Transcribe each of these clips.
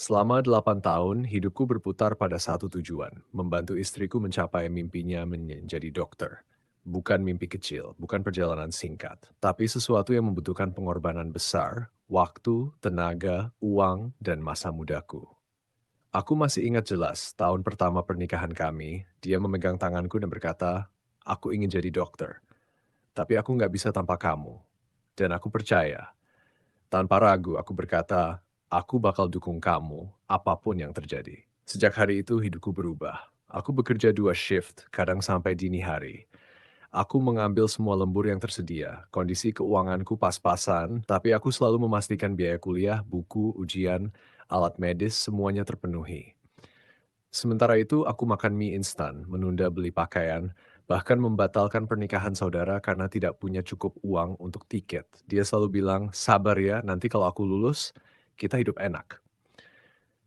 Selama 8 tahun, hidupku berputar pada satu tujuan, membantu istriku mencapai mimpinya menjadi dokter. Bukan mimpi kecil, bukan perjalanan singkat, tapi sesuatu yang membutuhkan pengorbanan besar, waktu, tenaga, uang, dan masa mudaku. Aku masih ingat jelas, tahun pertama pernikahan kami, dia memegang tanganku dan berkata, aku ingin jadi dokter, tapi aku nggak bisa tanpa kamu. Dan aku percaya, tanpa ragu aku berkata, aku bakal dukung kamu apapun yang terjadi. Sejak hari itu hidupku berubah. Aku bekerja 2 shift, kadang sampai dini hari. Aku mengambil semua lembur yang tersedia. Kondisi keuanganku pas-pasan, tapi aku selalu memastikan biaya kuliah, buku, ujian, alat medis, semuanya terpenuhi. Sementara itu, aku makan mie instan, menunda beli pakaian, bahkan membatalkan pernikahan saudara karena tidak punya cukup uang untuk tiket. Dia selalu bilang, sabar ya, nanti kalau aku lulus, kita hidup enak.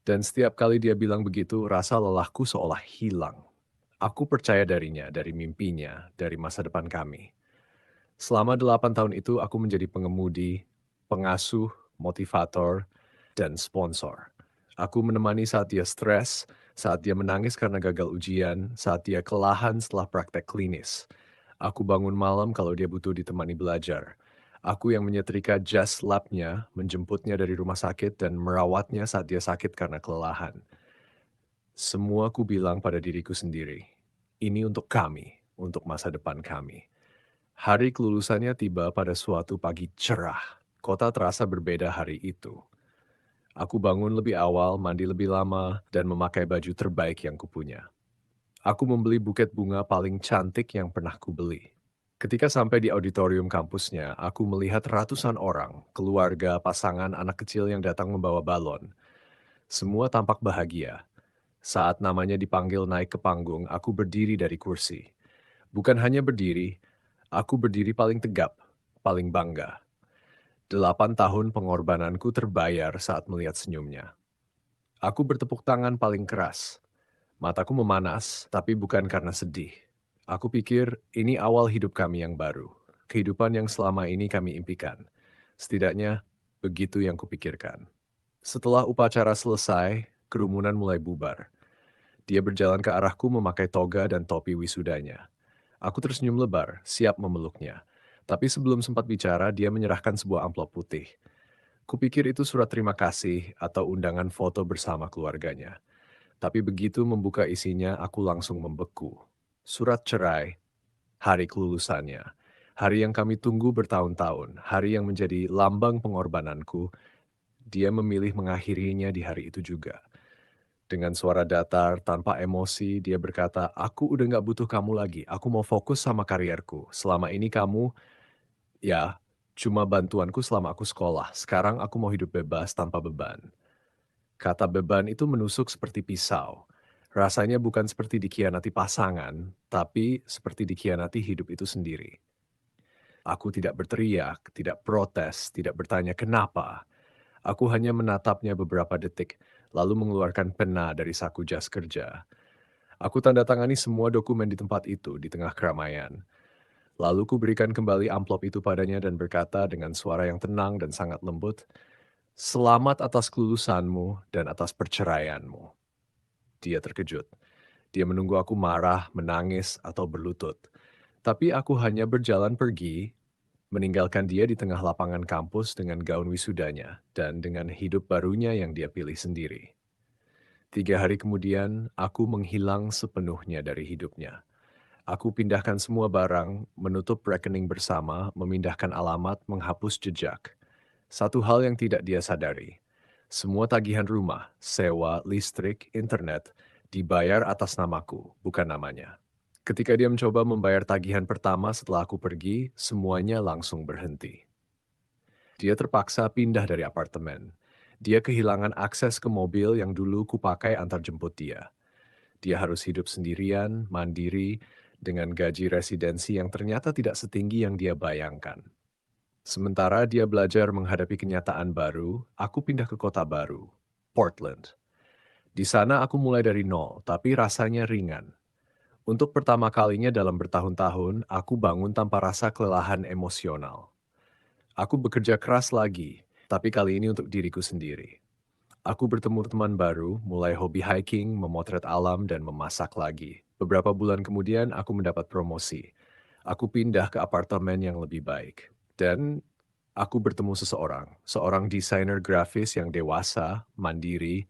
Dan setiap kali dia bilang begitu, rasa lelahku seolah hilang. Aku percaya darinya, dari mimpinya, dari masa depan kami. Selama 8 tahun itu, aku menjadi pengemudi, pengasuh, motivator, dan sponsor. Aku menemani saat dia stres, saat dia menangis karena gagal ujian, saat dia kelelahan setelah praktek klinis. Aku bangun malam kalau dia butuh ditemani belajar. Aku yang menyetrika jas labnya, menjemputnya dari rumah sakit dan merawatnya saat dia sakit karena kelelahan. Semua ku bilang pada diriku sendiri, ini untuk kami, untuk masa depan kami. Hari kelulusannya tiba pada suatu pagi cerah. Kota terasa berbeda hari itu. Aku bangun lebih awal, mandi lebih lama, dan memakai baju terbaik yang kupunya. Aku membeli buket bunga paling cantik yang pernah kubeli. Ketika sampai di auditorium kampusnya, aku melihat ratusan orang, keluarga, pasangan, anak kecil yang datang membawa balon. Semua tampak bahagia. Saat namanya dipanggil naik ke panggung, aku berdiri dari kursi. Bukan hanya berdiri, aku berdiri paling tegap, paling bangga. 8 tahun pengorbananku terbayar saat melihat senyumnya. Aku bertepuk tangan paling keras. Mataku memanas, tapi bukan karena sedih. Aku pikir ini awal hidup kami yang baru. Kehidupan yang selama ini kami impikan. Setidaknya, begitu yang kupikirkan. Setelah upacara selesai, kerumunan mulai bubar. Dia berjalan ke arahku memakai toga dan topi wisudanya. Aku tersenyum lebar, siap memeluknya. Tapi sebelum sempat bicara, dia menyerahkan sebuah amplop putih. Kupikir itu surat terima kasih atau undangan foto bersama keluarganya. Tapi begitu membuka isinya, aku langsung membeku. Surat cerai, hari kelulusannya. Hari yang kami tunggu bertahun-tahun, hari yang menjadi lambang pengorbananku, dia memilih mengakhirinya di hari itu juga. Dengan suara datar, tanpa emosi, dia berkata, aku udah gak butuh kamu lagi, aku mau fokus sama karierku. Selama ini kamu, ya, cuma bantuanku selama aku sekolah. Sekarang aku mau hidup bebas tanpa beban. Kata beban itu menusuk seperti pisau. Rasanya bukan seperti dikhianati pasangan, tapi seperti dikhianati hidup itu sendiri. Aku tidak berteriak, tidak protes, tidak bertanya kenapa. Aku hanya menatapnya beberapa detik, lalu mengeluarkan pena dari saku jas kerja. Aku tanda tangani semua dokumen di tempat itu, di tengah keramaian. Lalu ku berikan kembali amplop itu padanya dan berkata dengan suara yang tenang dan sangat lembut, selamat atas kelulusanmu dan atas perceraianmu. Dia terkejut. Dia menunggu aku marah, menangis, atau berlutut. Tapi aku hanya berjalan pergi, meninggalkan dia di tengah lapangan kampus dengan gaun wisudanya dan dengan hidup barunya yang dia pilih sendiri. 3 hari kemudian, aku menghilang sepenuhnya dari hidupnya. Aku pindahkan semua barang, menutup rekening bersama, memindahkan alamat, menghapus jejak. Satu hal yang tidak dia sadari, semua tagihan rumah, sewa, listrik, internet, dibayar atas namaku, bukan namanya. Ketika dia mencoba membayar tagihan pertama setelah aku pergi, semuanya langsung berhenti. Dia terpaksa pindah dari apartemen. Dia kehilangan akses ke mobil yang dulu kupakai antar jemput dia. Dia harus hidup sendirian, mandiri, dengan gaji residensi yang ternyata tidak setinggi yang dia bayangkan. Sementara dia belajar menghadapi kenyataan baru, aku pindah ke kota baru, Portland. Di sana aku mulai dari nol, tapi rasanya ringan. Untuk pertama kalinya dalam bertahun-tahun, aku bangun tanpa rasa kelelahan emosional. Aku bekerja keras lagi, tapi kali ini untuk diriku sendiri. Aku bertemu teman baru, mulai hobi hiking, memotret alam, dan memasak lagi. Beberapa bulan kemudian, aku mendapat promosi. Aku pindah ke apartemen yang lebih baik. Dan aku bertemu seseorang, seorang desainer grafis yang dewasa, mandiri,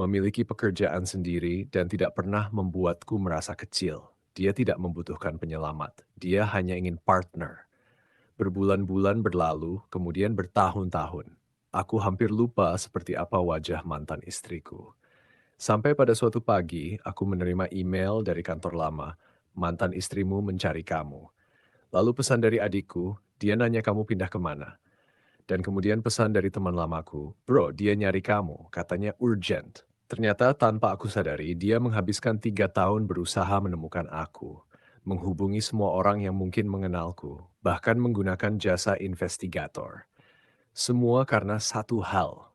memiliki pekerjaan sendiri, dan tidak pernah membuatku merasa kecil. Dia tidak membutuhkan penyelamat. Dia hanya ingin partner. Berbulan-bulan berlalu, kemudian bertahun-tahun. Aku hampir lupa seperti apa wajah mantan istriku. Sampai pada suatu pagi, aku menerima email dari kantor lama. Mantan istrimu mencari kamu. Lalu pesan dari adikku, dia nanya kamu pindah kemana. Dan kemudian pesan dari teman lamaku, bro, dia nyari kamu, katanya urgent. Ternyata tanpa aku sadari, dia menghabiskan 3 tahun berusaha menemukan aku. Menghubungi semua orang yang mungkin mengenalku, bahkan menggunakan jasa investigator. Semua karena satu hal,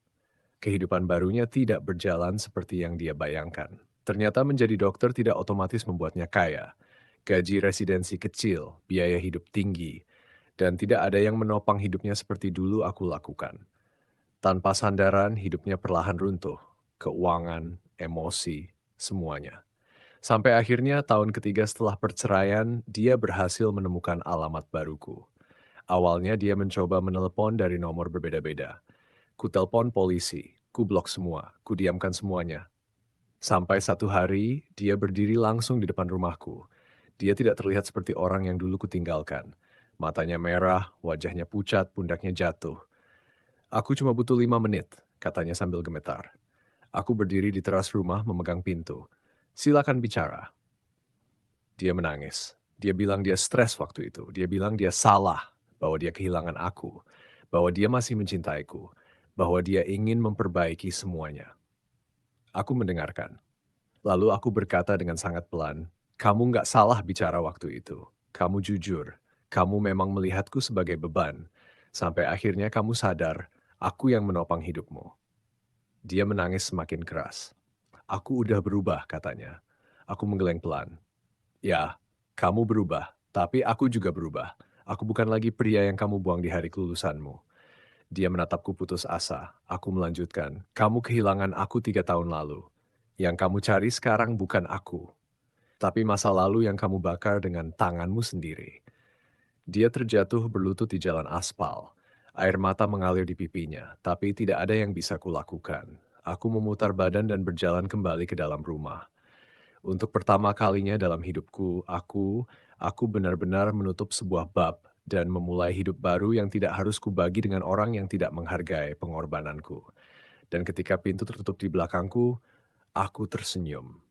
kehidupan barunya tidak berjalan seperti yang dia bayangkan. Ternyata menjadi dokter tidak otomatis membuatnya kaya. Gaji residensi kecil, biaya hidup tinggi, dan tidak ada yang menopang hidupnya seperti dulu aku lakukan. Tanpa sandaran, hidupnya perlahan runtuh. Keuangan, emosi, semuanya. Sampai akhirnya tahun ketiga setelah perceraian, dia berhasil menemukan alamat baruku. Awalnya dia mencoba menelepon dari nomor berbeda-beda. Ku telepon polisi, ku blok semua, ku diamkan semuanya. Sampai satu hari, dia berdiri langsung di depan rumahku. Dia tidak terlihat seperti orang yang dulu kutinggalkan. Matanya merah, wajahnya pucat, pundaknya jatuh. Aku cuma butuh 5 menit, katanya sambil gemetar. Aku berdiri di teras rumah memegang pintu. Silakan bicara. Dia menangis. Dia bilang dia stres waktu itu. Dia bilang dia salah, bahwa dia kehilangan aku, bahwa dia masih mencintaiku, bahwa dia ingin memperbaiki semuanya. Aku mendengarkan. Lalu aku berkata dengan sangat pelan, kamu nggak salah bicara waktu itu. Kamu jujur. Kamu memang melihatku sebagai beban. Sampai akhirnya kamu sadar, aku yang menopang hidupmu. Dia menangis semakin keras. Aku udah berubah, katanya. Aku menggeleng pelan. Ya, kamu berubah, tapi aku juga berubah. Aku bukan lagi pria yang kamu buang di hari kelulusanmu. Dia menatapku putus asa. Aku melanjutkan, kamu kehilangan aku 3 tahun lalu. Yang kamu cari sekarang bukan aku, tapi masa lalu yang kamu bakar dengan tanganmu sendiri. Dia terjatuh berlutut di jalan aspal. Air mata mengalir di pipinya, tapi tidak ada yang bisa kulakukan. Aku memutar badan dan berjalan kembali ke dalam rumah. Untuk pertama kalinya dalam hidupku, aku benar-benar menutup sebuah bab dan memulai hidup baru yang tidak harus kubagi dengan orang yang tidak menghargai pengorbananku. Dan ketika pintu tertutup di belakangku, aku tersenyum.